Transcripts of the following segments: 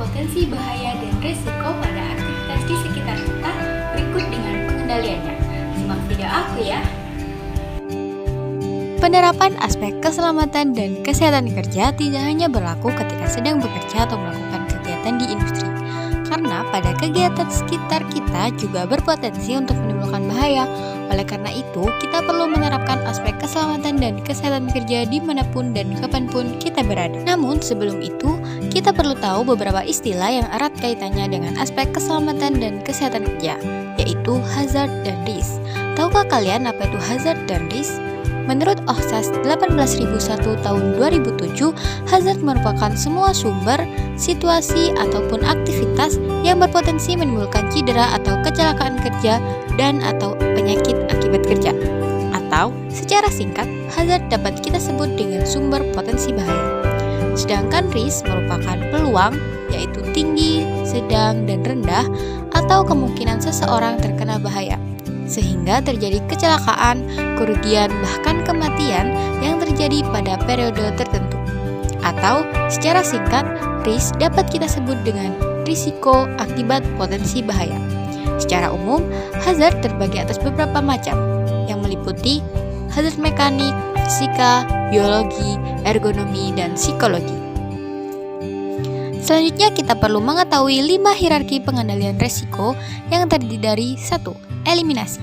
potensi bahaya dan risiko pada aktivitas di sekitar kita berikut dengan pengendaliannya. Simak video aku ya. Penerapan aspek keselamatan dan kesehatan kerja tidak hanya berlaku ketika sedang bekerja atau melakukan kegiatan di industri, karena pada kegiatan sekitar kita juga berpotensi untuk menimbulkan bahaya. Oleh karena itu, kita perlu menerapkan aspek keselamatan dan kesehatan kerja dimanapun dan kapanpun kita berada. Namun sebelum itu, kita perlu tahu beberapa istilah yang erat kaitannya dengan aspek keselamatan dan kesehatan kerja, yaitu hazard dan risk. Tahukah kalian apa itu hazard dan risk? Menurut OHSAS 18001 tahun 2007, hazard merupakan semua sumber, situasi, ataupun aktivitas yang berpotensi menimbulkan cedera atau kecelakaan kerja dan atau penyakit akibat kerja. Atau, secara singkat, hazard dapat kita sebut dengan sumber potensi bahaya. Sedangkan risk merupakan peluang, yaitu tinggi, sedang, dan rendah, atau kemungkinan seseorang terkena bahaya, sehingga terjadi kecelakaan, kerugian, bahkan kematian yang terjadi pada periode tertentu. Atau, secara singkat, risk dapat kita sebut dengan risiko akibat potensi bahaya. Secara umum, hazard terbagi atas beberapa macam, yang meliputi hazard mekanik, fisika, biologi, ergonomi, dan psikologi. Selanjutnya, kita perlu mengetahui 5 hierarki pengendalian risiko yang terdiri dari 1. Eliminasi.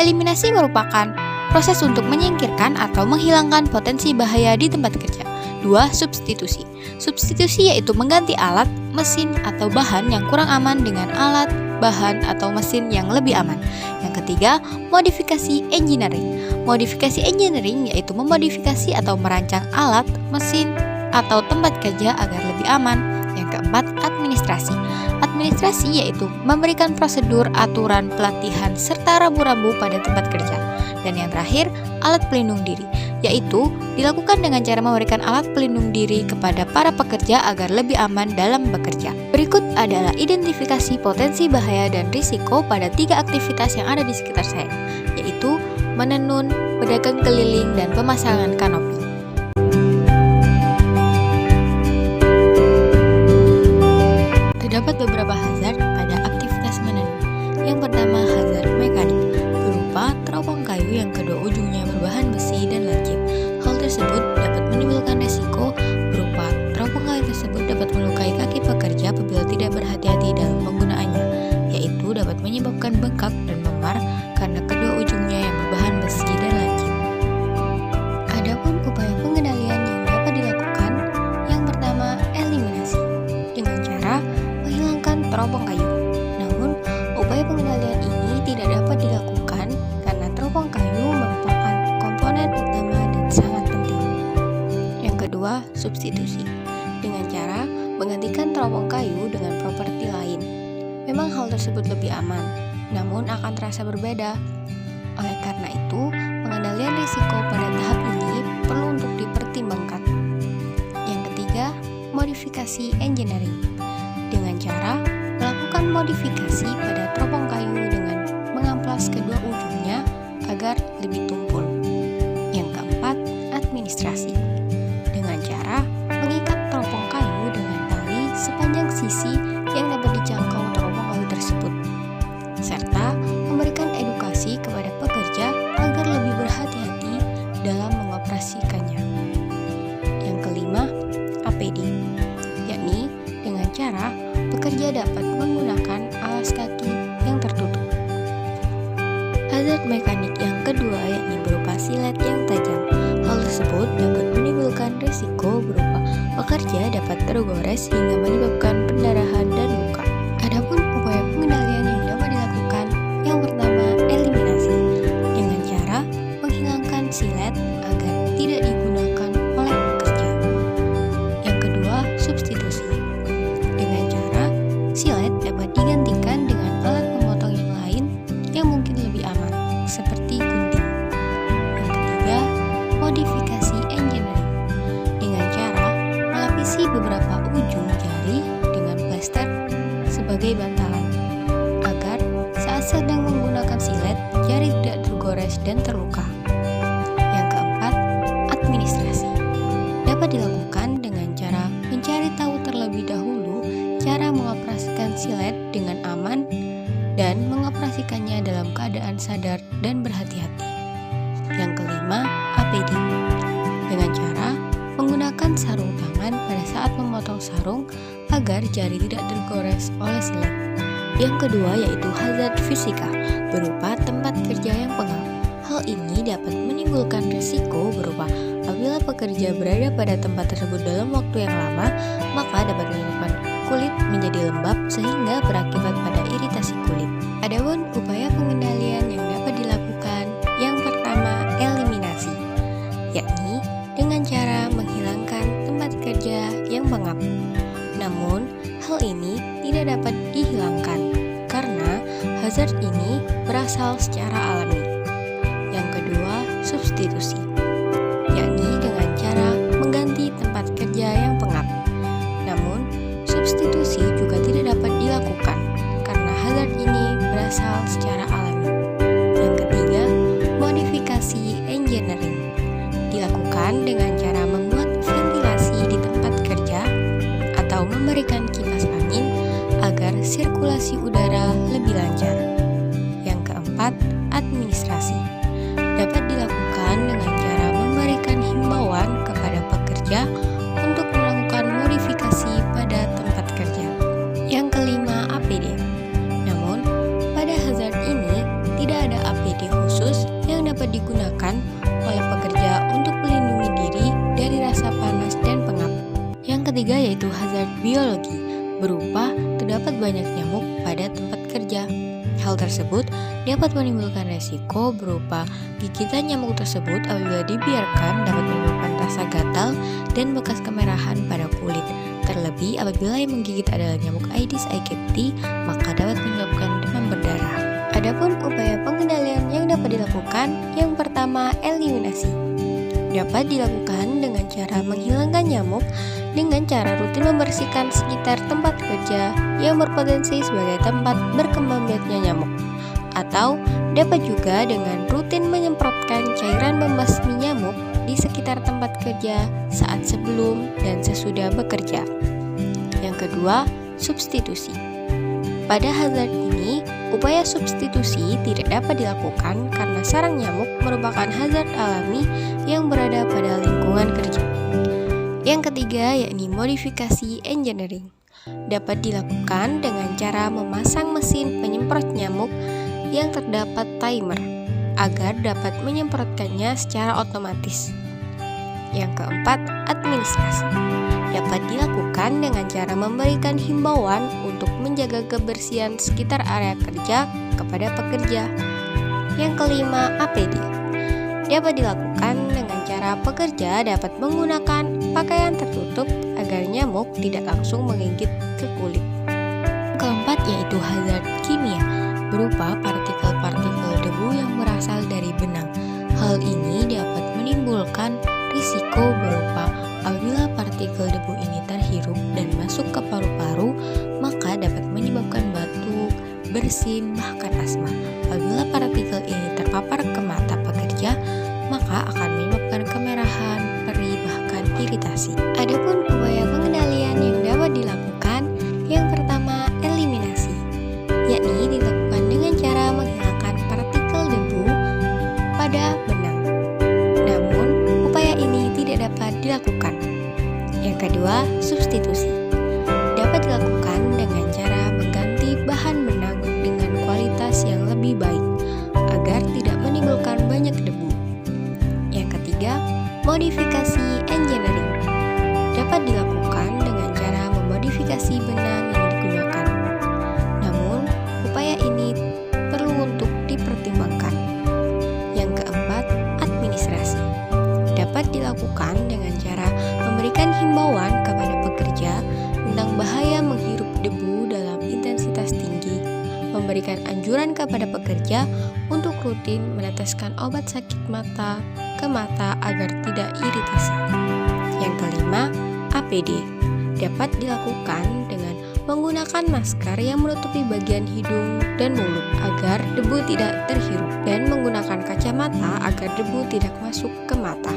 Eliminasi merupakan proses untuk menyingkirkan atau menghilangkan potensi bahaya di tempat kerja. 2. Substitusi. Substitusi yaitu mengganti alat, mesin, atau bahan yang kurang aman dengan alat, bahan, atau mesin yang lebih aman. Yang ketiga, modifikasi engineering. Modifikasi engineering yaitu memodifikasi atau merancang alat, mesin, atau tempat kerja agar lebih aman. Yang keempat, administrasi. Administrasi yaitu memberikan prosedur, aturan, pelatihan, serta rambu-rambu pada tempat kerja. Dan yang terakhir, alat pelindung diri, yaitu dilakukan dengan cara memberikan alat pelindung diri kepada para pekerja agar lebih aman dalam bekerja. Berikut adalah identifikasi potensi bahaya dan risiko pada 3 aktivitas yang ada di sekitar saya, yaitu menenun, pedagang keliling, dan pemasangan kanopi. Terdapat beberapa hazard pada aktivitas menenun. Yang pertama, hazard mekanik, berupa teropong kayu yang kedua ujungnya berbahan besi dan lancip. Hal tersebut dapat menimbulkan resiko berupa teropong kayu tersebut dapat melukai kaki pekerja apabila tidak berhati-hati dalam penggunaannya, yaitu dapat menyebabkan bengkak dan memar karena kedua ujungnya yang berbahan besi dan lancip. Adapun upaya pengendalian yang dapat dilakukan, yang pertama, eliminasi dengan cara menghilangkan teropong kayu. Namun, upaya pengendalian ini tidak dapat dilakukan karena teropong kayu merupakan komponen utama dan sangat penting. Yang kedua, substitusi dengan cara menggantikan teropong kayu dengan properti lain. Memang hal tersebut lebih aman, namun akan terasa berbeda. Oleh karena itu, pengendalian risiko pada tahap ini perlu untuk dipertimbangkan. Yang ketiga, modifikasi engineering dengan cara melakukan modifikasi pada teropong kayu dengan mengamplas kedua ujungnya agar lebih tumpul. Yang keempat, administrasi dengan cara mengikat teropong kayu dengan tali sepanjang sisi yang dapat dijangkau teropong kayu tersebut, serta memberikan edukasi kepada pekerja agar lebih berhati-hati dalam mengoperasikannya. Yang kelima, APD, yakni dengan cara pekerja dapat menggunakan alas kaki yang tertutup. Hazard mekanik yang kedua yakni berupa silet yang tajam. Hal tersebut dapat menimbulkan risiko berupa pekerja dapat tergores hingga menyebabkan pendarahan dan luka. Adapun upaya pengendalian yang dapat dilakukan, yang pertama, eliminasi dengan cara menghilangkan silet agar tidak digunakan oleh pekerja. Yang kedua, substitusi dengan cara silet dapat digantikan dengan alat pemotong yang lain yang mungkin lebih aman, seperti gunting. Yang ketiga, modifikasi engineering dengan cara melapisi beberapa ujung jari dengan plester sebagai bantalan, agar saat sedang menggunakan silet, jari tidak tergores dan terluka. Yang keempat, administrasi dapat dilakukan dengan cara mencari tahu terlebih dahulu cara mengoperasikan silet dengan aman dan mengoperasikannya dalam keadaan sadar dan berhati-hati. Yang kelima, APD. Dengan cara menggunakan sarung tangan pada saat memotong sarung agar jari tidak tergores oleh silet. Yang kedua yaitu hazard fisika, berupa tempat kerja yang pengap. Hal ini dapat menimbulkan risiko berupa apabila pekerja berada pada tempat tersebut dalam waktu yang lama, maka dapat menyebabkan kulit menjadi lembab sehingga berakibat pada iritasi kulit. Adapun upaya pengendalian yang dapat dilakukan, yang pertama eliminasi, yakni dengan cara menghilangkan tempat kerja yang pengap. Namun, hal ini tidak dapat dihilangkan karena hazard ini berasal secara alami. Yang kedua, substitusi, yakni dengan cara mengganti tempat kerja yang pengap. Namun, substitusi juga tidak dapat dilakukan karena hazard ini berasal secara alami. Yang ketiga, modifikasi engineering, dilakukan dengan cara membuat ventilasi di tempat kerja atau memberikan kipas angin agar sirkulasi udara lebih lancar. Yang keempat, administrasi, dapat dilakukan dengan cara memberikan himbauan kepada pekerja untuk melakukan modifikasi pada tempat kerja. Yang kelima, APD. Namun, pada hazard ini tidak ada APD khusus yang dapat digunakan oleh pekerja untuk melindungi diri dari rasa panas dan pengap. Yang ketiga yaitu hazard biologi, berupa terdapat banyak nyamuk pada tempat kerja. Hal tersebut dapat menimbulkan resiko berupa gigitan nyamuk tersebut apabila dibiarkan dapat menyebabkan rasa gatal dan bekas kemerahan pada kulit. Terlebih apabila yang menggigit adalah nyamuk Aedes aegypti, maka dapat menyebabkan demam berdarah. Adapun upaya pengendalian yang dapat dilakukan, yang pertama eliminasi. Dapat dilakukan dengan cara menghilangkan nyamuk dengan cara rutin membersihkan sekitar tempat kerja yang berpotensi sebagai tempat berkembang biaknya nyamuk. Atau dapat juga dengan rutin menyemprotkan cairan pembasmi nyamuk di sekitar tempat kerja saat sebelum dan sesudah bekerja. Yang kedua, substitusi. Pada hazard ini, upaya substitusi tidak dapat dilakukan karena sarang nyamuk merupakan hazard alami yang berada pada lingkungan kerja. Yang ketiga yakni modifikasi engineering. Dapat dilakukan dengan cara memasang mesin penyemprot nyamuk yang terdapat timer agar dapat menyemprotkannya secara otomatis. Yang keempat, administrasi. Dapat dilakukan dengan cara memberikan himbauan untuk menjaga kebersihan sekitar area kerja kepada pekerja. Yang kelima, APD. Dapat dilakukan dengan cara pekerja dapat menggunakan pakaian tertutup agar nyamuk tidak langsung menggigit ke kulit. Keempat yaitu hazard kimia, berupa partikel-partikel debu yang berasal dari benang. Hal ini dapat menimbulkan risiko berupa apabila partikel debu ini terhirup dan masuk ke paru-paru, maka dapat menyebabkan batuk, bersin, bahkan asma. Apabila partikel ini terpapar ke mata pekerja, maka akan menyebabkan kemerahan, perih, bahkan iritasi. Adapun upaya pengendalian yang dapat dilakukan, yang pertama eliminasi, yakni dilakukan dengan cara menghilangkan partikel debu pada benang. Namun, upaya ini tidak dapat dilakukan. Yang kedua, substitusi. Dapat dilakukan dengan cara mengganti bahan benang dengan kualitas yang lebih baik agar tidak menimbulkan banyak debu. Yang ketiga, modifikasi engineering. Dapat dilakukan dengan cara memodifikasi benang yang digunakan. Namun, upaya ini perlu untuk dipertimbangkan. Yang keempat, administrasi. Dapat dilakukan dengan cara memberikan himbauan kepada pekerja tentang bahaya menghirup debu dalam intensitas tinggi, memberikan anjuran kepada pekerja untuk rutin meneteskan obat sakit mata ke mata agar tidak iritasi. Yang kelima, APD. Dapat dilakukan dengan menggunakan masker yang menutupi bagian hidung dan mulut agar debu tidak terhirup dan menggunakan kacamata agar debu tidak masuk ke mata.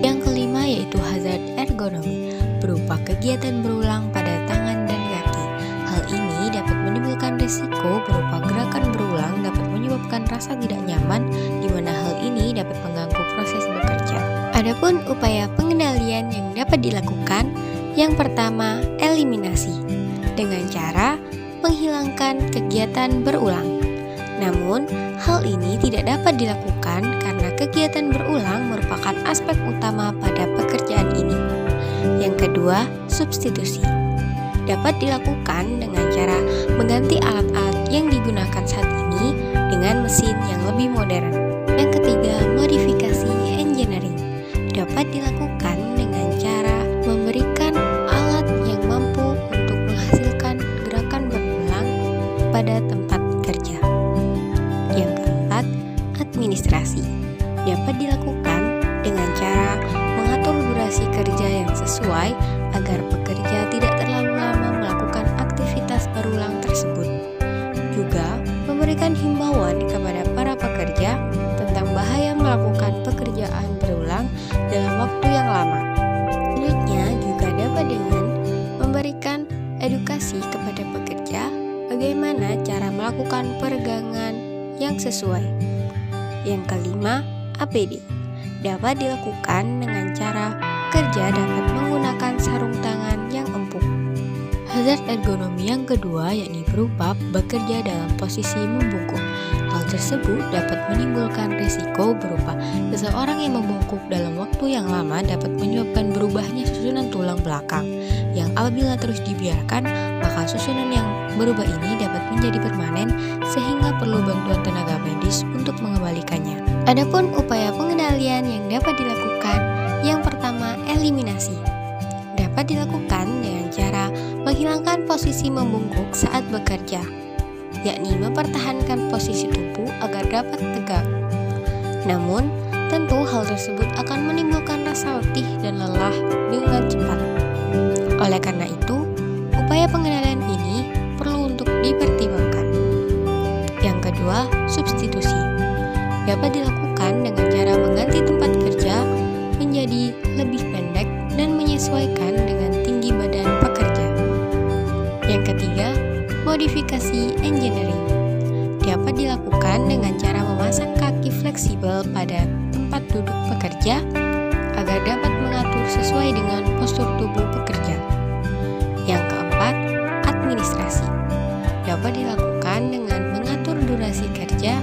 Yang kelima yaitu hazard ergonomi, berupa kegiatan berulang pada tangan dan kaki. Hal ini menimbulkan risiko berupa gerakan berulang dapat menyebabkan rasa tidak nyaman, di mana hal ini dapat mengganggu proses bekerja. Adapun upaya pengendalian yang dapat dilakukan, yang pertama, eliminasi dengan cara menghilangkan kegiatan berulang. Namun, hal ini tidak dapat dilakukan karena kegiatan berulang merupakan aspek utama pada pekerjaan ini. Yang kedua, substitusi. Dapat dilakukan dengan cara mengganti alat-alat yang digunakan saat ini dengan mesin yang lebih modern. Yang ketiga, modifikasi engineering. Dapat dilakukan dengan cara memberikan alat yang mampu untuk menghasilkan gerakan berulang pada tempat kerja. Yang keempat, administrasi. Dapat dilakukan dengan cara mengatur durasi kerja yang sesuai agar pekerja tidak terlalu lama melakukan aktivitas berulang tersebut. Juga memberikan himbauan kepada para pekerja tentang bahaya melakukan pekerjaan berulang dalam waktu yang lama. Selanjutnya juga dapat dengan memberikan edukasi kepada pekerja bagaimana cara melakukan peregangan yang sesuai. Yang kelima, APD. Dapat dilakukan dengan cara kerja dapat menggunakan sarung tangan yang empuk. Hazard ergonomi yang kedua yakni berupa bekerja dalam posisi membungkuk. Hal tersebut dapat menimbulkan risiko berupa seseorang yang membungkuk dalam waktu yang lama dapat menyebabkan berubahnya susunan tulang belakang, yang apabila terus dibiarkan, maka susunan yang berubah ini dapat menjadi permanen sehingga perlu bantuan tenaga medis untuk mengembalikannya. Adapun upaya pengendalian yang dapat dilakukan, yang pertama, eliminasi. Dapat dilakukan dengan cara menghilangkan posisi membungkuk saat bekerja, yakni mempertahankan posisi tubuh agar dapat tegak. Namun, tentu hal tersebut akan menimbulkan rasa letih dan lelah dengan cepat. Oleh karena itu, upaya pengendalian ini perlu untuk dipertimbangkan. Yang kedua, substitusi. Dapat dilakukan dengan cara mengganti tempat kerja menjadi lebih pendek dan menyesuaikan dengan tinggi badan pekerja. Yang ketiga, modifikasi engineering. Dapat dilakukan dengan cara memasang kaki fleksibel pada tempat duduk pekerja agar dapat mengatur sesuai dengan postur tubuh pekerja. Yang keempat, administrasi. Dapat dilakukan dengan mengatur durasi kerja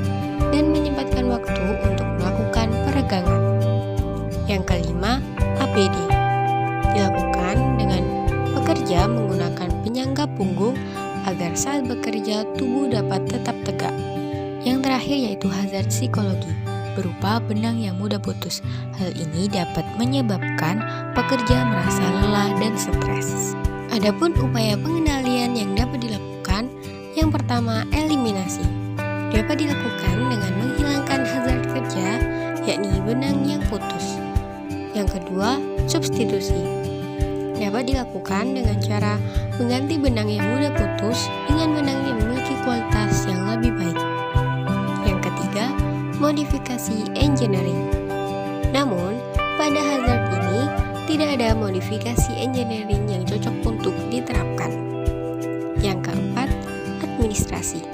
dan menyempatkan waktu untuk melakukan peregangan. Yang kelima, APD. Dilakukan dengan pekerja menggunakan penyangga punggung agar saat bekerja tubuh dapat tetap tegak. Yang terakhir yaitu hazard psikologi, berupa benang yang mudah putus. Hal ini dapat menyebabkan pekerja merasa lelah dan stres. Adapun upaya pengendalian yang dapat dilakukan, yang pertama, eliminasi. Dapat dilakukan dengan menghilangkan hazard kerja, yakni benang yang putus. Yang kedua, substitusi. Dapat dilakukan dengan cara mengganti benang yang mudah putus dengan benang yang memiliki kualitas yang lebih baik. Yang ketiga, modifikasi engineering. Namun, pada hazard ini tidak ada modifikasi engineering yang cocok untuk diterapkan. Yang keempat, administrasi.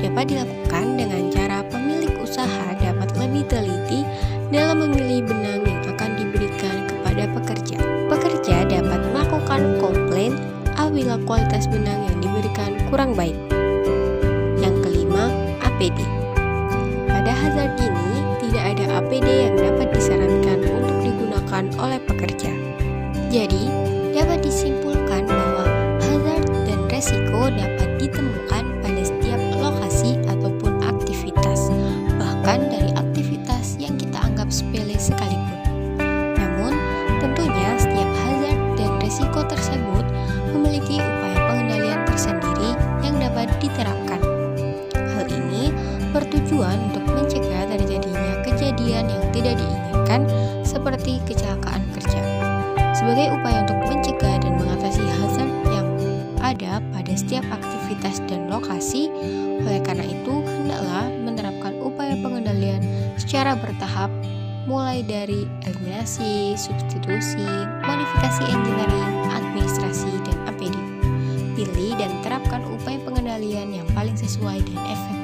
Dapat dilakukan dengan cara pemilik usaha dapat lebih teliti dalam memilih benang yang akan diberikan kepada pekerja. Pekerja dapat melakukan komplain apabila kualitas benang yang diberikan kurang baik. Yang kelima, APD. Pada hazard ini, tidak ada APD yang dapat disarankan untuk digunakan oleh pekerja. Jadi, dapat disimpulkan bahwa hazard dan resiko dapat ditemukan pada setiap lokasi ataupun aktivitas, bahkan dari aktivitas yang kita anggap sepele sekalipun. Namun, tentunya setiap hazard dan resiko tersebut memiliki upaya pengendalian tersendiri yang dapat diterapkan. Hal ini bertujuan untuk mencegah terjadinya kejadian yang tidak diinginkan seperti kecelakaan kerja. Sebagai upaya untuk mencegah dan mengatasi hazard yang ada pada setiap aktivitas dan lokasi, oleh karena itu hendaklah menerapkan upaya pengendalian secara bertahap, mulai dari eliminasi, substitusi, modifikasi engineering, administrasi, dan APD. Pilih dan terapkan upaya pengendalian pengendalian yang paling sesuai dan efektif.